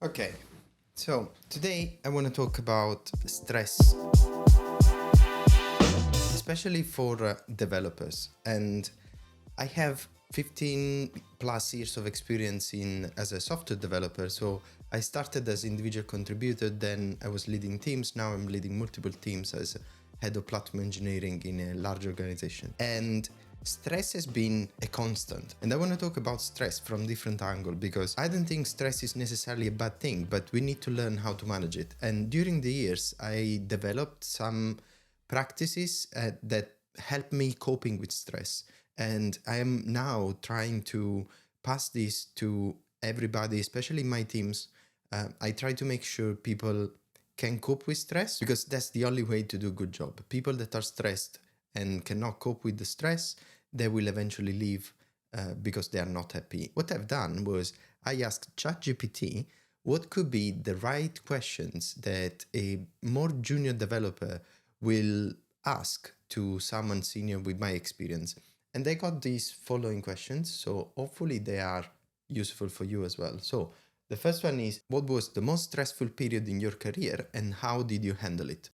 Okay, so today I want to talk about stress, especially for developers. And I have 15 plus years of experience in as a software developer. So I started as individual contributor, then I was leading teams. Now I'm leading multiple teams as head of platform engineering in a large organization. And stress has been a constant. And I want to talk about stress from different angle because I don't think stress is necessarily a bad thing, but we need to learn how to manage it. And during the years, I developed some practices that help me coping with stress. And I am now trying to pass this to everybody, especially my teams. I try to make sure people can cope with stress because that's the only way to do a good job. People that are stressed and cannot cope with the stress, they will eventually leave because they are not happy. What I've done was I asked ChatGPT what could be the right questions that a more junior developer will ask to someone senior with my experience. And they got these following questions. So hopefully they are useful for you as well. So the first one is, what was the most stressful period in your career and how did you handle it?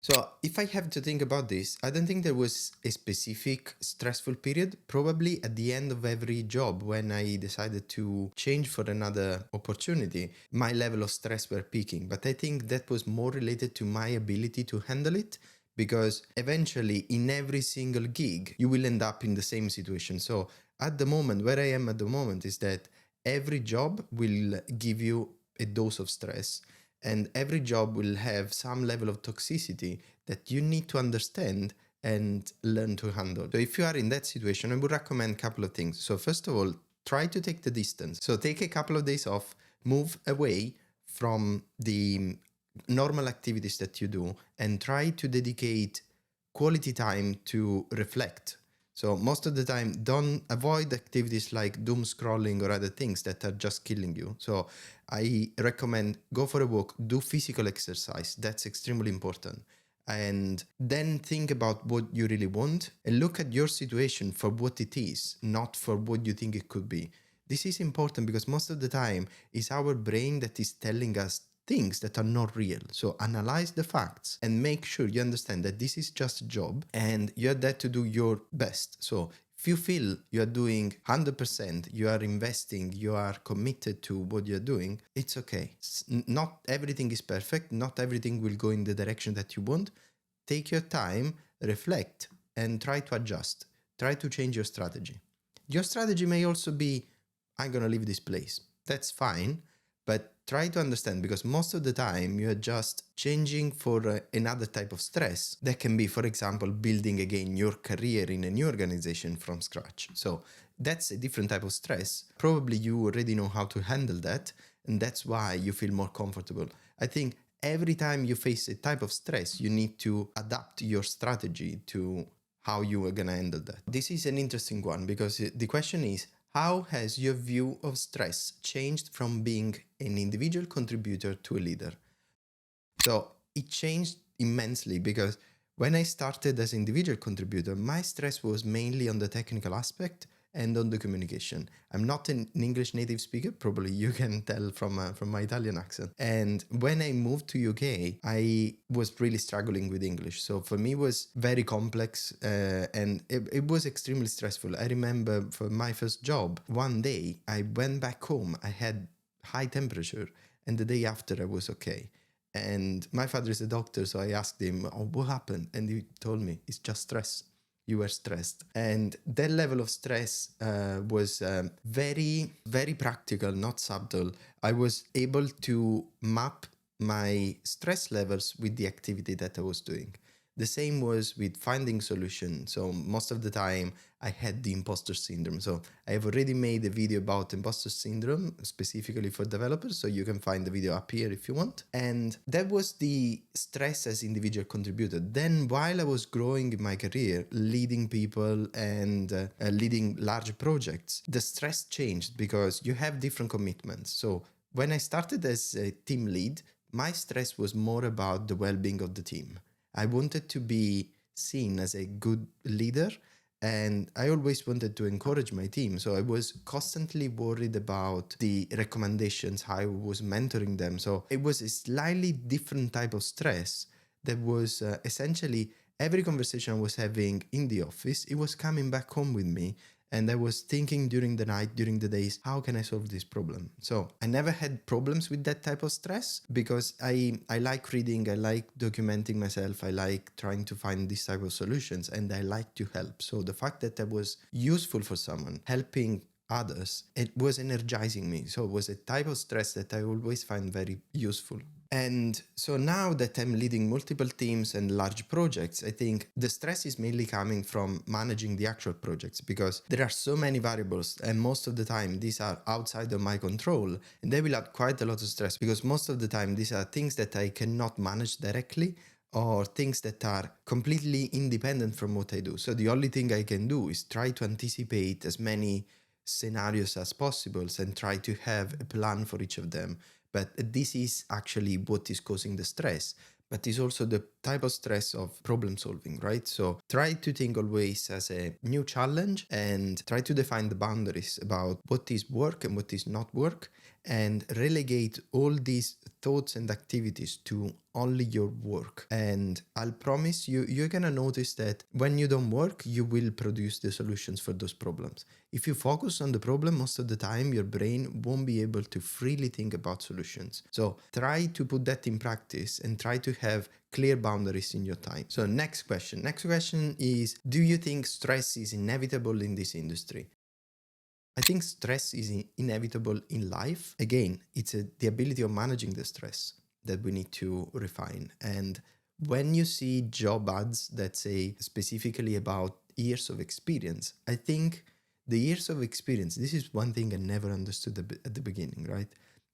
So if I have to think about this, I don't think there was a specific stressful period. Probably at the end of every job when I decided to change for another opportunity, my level of stress were peaking. But I think that was more related to my ability to handle it because eventually in every single gig, you will end up in the same situation. So at the moment, where I am at the moment is that every job will give you a dose of stress and every job will have some level of toxicity that you need to understand and learn to handle. So if you are in that situation, I would recommend a couple of things. So first of all, try to take the distance. So take a couple of days off, move away from the normal activities that you do and try to dedicate quality time to reflect. So most of the time, don't avoid activities like doom scrolling or other things that are just killing you. So I recommend go for a walk, do physical exercise. That's extremely important. And then think about what you really want and look at your situation for what it is, not for what you think it could be. This is important because most of the time it's our brain that is telling us things that are not real. So analyze the facts and make sure you understand that this is just a job and you're there to do your best. So if you feel you're doing 100%, you are investing, you are committed to what you're doing, it's okay. Not everything is perfect. Not everything will go in the direction that you want. Take your time, reflect, and try to adjust. Try to change your strategy. Your strategy may also be, I'm going to leave this place. That's fine. But try to understand because most of the time you're just changing for another type of stress that can be, for example, building again your career in a new organization from scratch. So that's a different type of stress. Probably you already know how to handle that, and that's why you feel more comfortable. I think every time you face a type of stress, you need to adapt your strategy to how you are going to handle that. This is an interesting one because the question is, how has your view of stress changed from being an individual contributor to a leader? So it changed immensely because when I started as individual contributor, my stress was mainly on the technical aspect and on the communication. I'm not an English native speaker, probably you can tell from my Italian accent. And when I moved to UK, I was really struggling with English. So for me, it was very complex and it was extremely stressful. I remember for my first job, one day I went back home, I had high temperature, and the day after I was okay. And my father is a doctor, so I asked him, oh, what happened? And he told me, it's just stress. You were stressed. And that level of stress was very, very practical, not subtle. I was able to map my stress levels with the activity that I was doing. The same was with finding solutions. So most of the time I had the imposter syndrome. So I have already made a video about imposter syndrome specifically for developers. So you can find the video up here if you want. And that was the stress as individual contributor. Then while I was growing in my career, leading people and leading large projects, the stress changed because you have different commitments. So when I started as a team lead, my stress was more about the well-being of the team. I wanted to be seen as a good leader And I always wanted to encourage my team. So I was constantly worried about the recommendations, how I was mentoring them. So it was a slightly different type of stress that was essentially every conversation I was having in the office, it was coming back home with me. And I was thinking during the night, during the days, how can I solve this problem? So I never had problems with that type of stress because I like reading, I like documenting myself, I like trying to find these type of solutions, and I like to help. So the fact that I was useful for someone, helping others, it was energizing me. So it was a type of stress that I always find very useful. And so now that I'm leading multiple teams and large projects, I think the stress is mainly coming from managing the actual projects because there are so many variables and most of the time these are outside of my control and they will add quite a lot of stress because most of the time these are things that I cannot manage directly or things that are completely independent from what I do. So the only thing I can do is try to anticipate as many scenarios as possible and try to have a plan for each of them. But this is actually what is causing the stress. But it's also the type of stress of problem solving, right? So try to think always as a new challenge and try to define the boundaries about what is work and what is not work and relegate all these thoughts and activities to only your work. And I'll promise you, you're gonna notice that when you don't work, you will produce the solutions for those problems. If you focus on the problem, most of the time, your brain won't be able to freely think about solutions. So try to put that in practice and try to have clear boundaries in your time. So next question. Next question is, do you think stress is inevitable in this industry? I think stress is inevitable in life. Again, it's the ability of managing the stress that we need to refine. And when you see job ads that say specifically about years of experience, I think the years of experience, this is one thing I never understood at the beginning, right?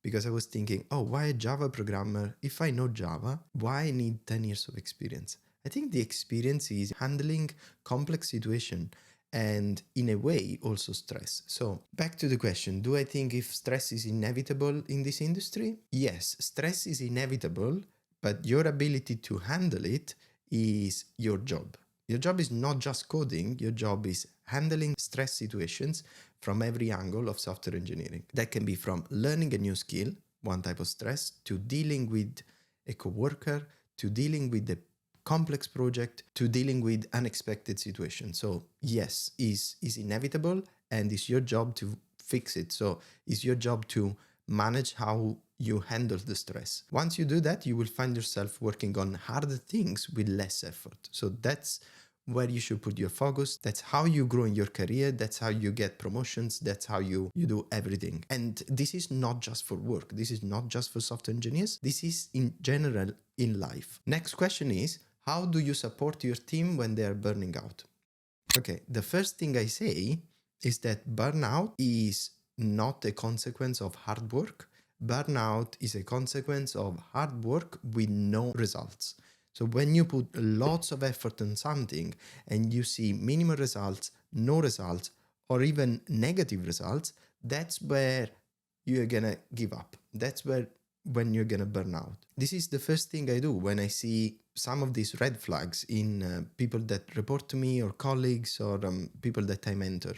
Because I was thinking, oh, why a Java programmer? If I know Java, why I need 10 years of experience? I think the experience is handling complex situation and in a way also stress. So back to the question, do I think if stress is inevitable in this industry? Yes, stress is inevitable, but your ability to handle it is your job. Your job is not just coding, your job is handling stress situations from every angle of software engineering. That can be from learning a new skill, one type of stress, to dealing with a coworker, to dealing with the complex project, to dealing with unexpected situations. So yes, is inevitable and it's your job to fix it. So it's your job to manage how you handle the stress. Once you do that, you will find yourself working on harder things with less effort. So that's where you should put your focus. That's how you grow in your career. That's how you get promotions. That's how you do everything. And this is not just for work. This is not just for software engineers. This is in general in life. Next question is, how do you support your team when they are burning out? Okay, the first thing I say is that burnout is not a consequence of hard work. Burnout is a consequence of hard work with no results. So when you put lots of effort on something and you see minimal results, no results, or even negative results, that's where you're gonna give up. That's when you're gonna burn out. This is the first thing I do when I see some of these red flags in people that report to me or colleagues or people that I mentor.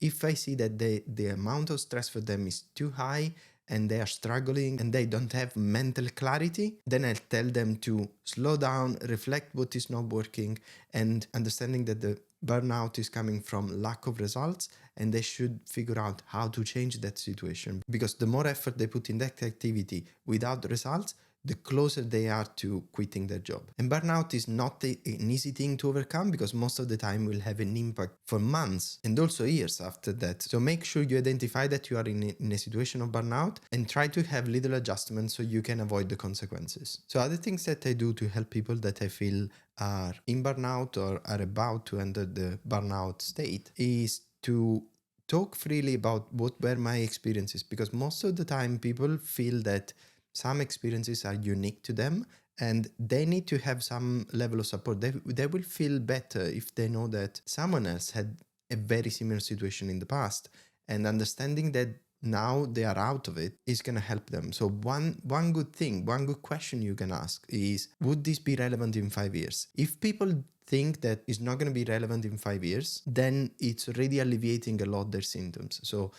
If I see that the amount of stress for them is too high and they are struggling and they don't have mental clarity, then I'll tell them to slow down, reflect what is not working, and understanding that the burnout is coming from lack of results and they should figure out how to change that situation. Because the more effort they put in that activity without results, the closer they are to quitting their job. And burnout is not an easy thing to overcome because most of the time will have an impact for months and also years after that. So make sure you identify that you are in a situation of burnout and try to have little adjustments so you can avoid the consequences. So other things that I do to help people that I feel are in burnout or are about to enter the burnout state is to talk freely about what were my experiences, because most of the time people feel that some experiences are unique to them and they need to have some level of support. They will feel better if they know that someone else had a very similar situation in the past, and understanding that now they are out of it is going to help them. So one good thing, one good question you can ask is, would this be relevant in 5 years? If people think that is not going to be relevant in 5 years, then it's already alleviating a lot their symptoms. So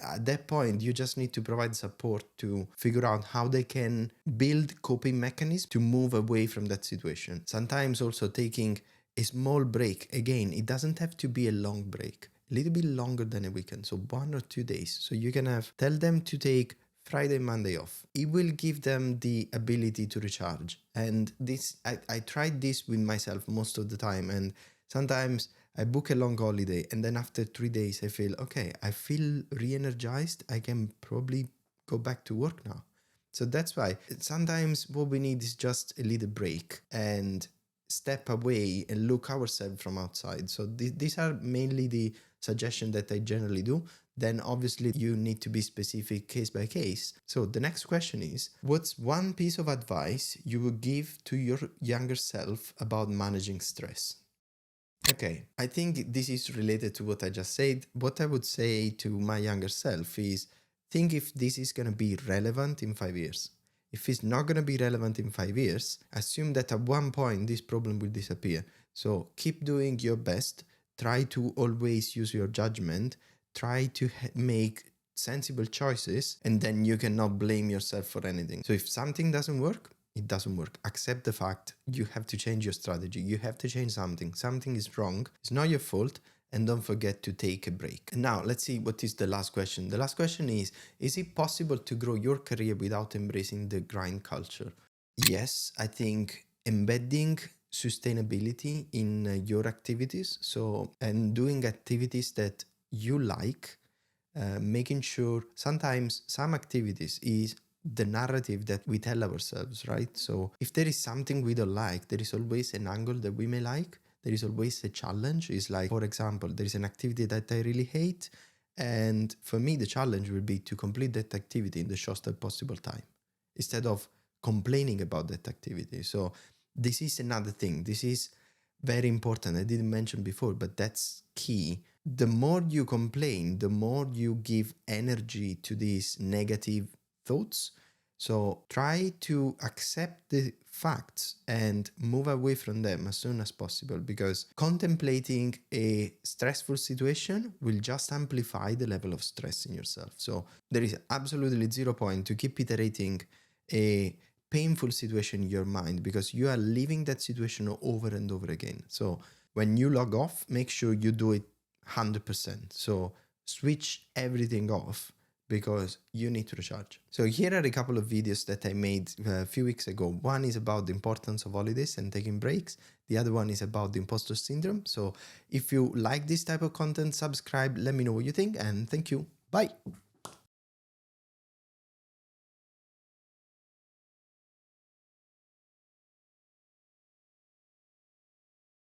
at that point, you just need to provide support to figure out how they can build coping mechanisms to move away from that situation. Sometimes also taking a small break. Again, it doesn't have to be a long break, a little bit longer than a weekend. So 1 or 2 days. So you can tell them to take Friday, Monday off. It will give them the ability to recharge. And this, I tried this with myself most of the time. And sometimes I book a long holiday and then after 3 days, I feel, okay, I feel re-energized. I can probably go back to work now. So that's why sometimes what we need is just a little break and step away and look ourselves from outside. So these are mainly the suggestions that I generally do. Then obviously you need to be specific case by case. So the next question is, what's one piece of advice you would give to your younger self about managing stress? Okay, I think this is related to what I just said. What I would say to my younger self is, think if this is going to be relevant in 5 years. If it's not going to be relevant in 5 years, assume that at one point this problem will disappear. So keep doing your best. Try to always use your judgment. Try to make sensible choices, and then you cannot blame yourself for anything. So if something doesn't work, it doesn't work. Accept the fact you have to change your strategy. You have to change something. Something is wrong. It's not your fault. And don't forget to take a break. Now, let's see what is the last question. The last question is it possible to grow your career without embracing the grind culture? Yes, I think embedding sustainability in your activities. So, and doing activities that you like, making sure sometimes some activities is the narrative that we tell ourselves, right? So if there is something we don't like, there is always an angle that we may like. There is always a challenge. It's like, for example, there is an activity that I really hate. And for me, the challenge will be to complete that activity in the shortest possible time instead of complaining about that activity. So this is another thing. This is very important. I didn't mention before, but that's key. The more you complain, the more you give energy to these negative thoughts. So try to accept the facts and move away from them as soon as possible, because contemplating a stressful situation will just amplify the level of stress in yourself. So there is absolutely 0 point to keep iterating a painful situation in your mind, because you are living that situation over and over again. So when you log off, make sure you do it 100%. So switch everything off, because you need to recharge. So here are a couple of videos that I made a few weeks ago. One is about the importance of holidays and taking breaks. The other one is about the imposter syndrome. So if you like this type of content, subscribe, let me know what you think, and thank you. Bye.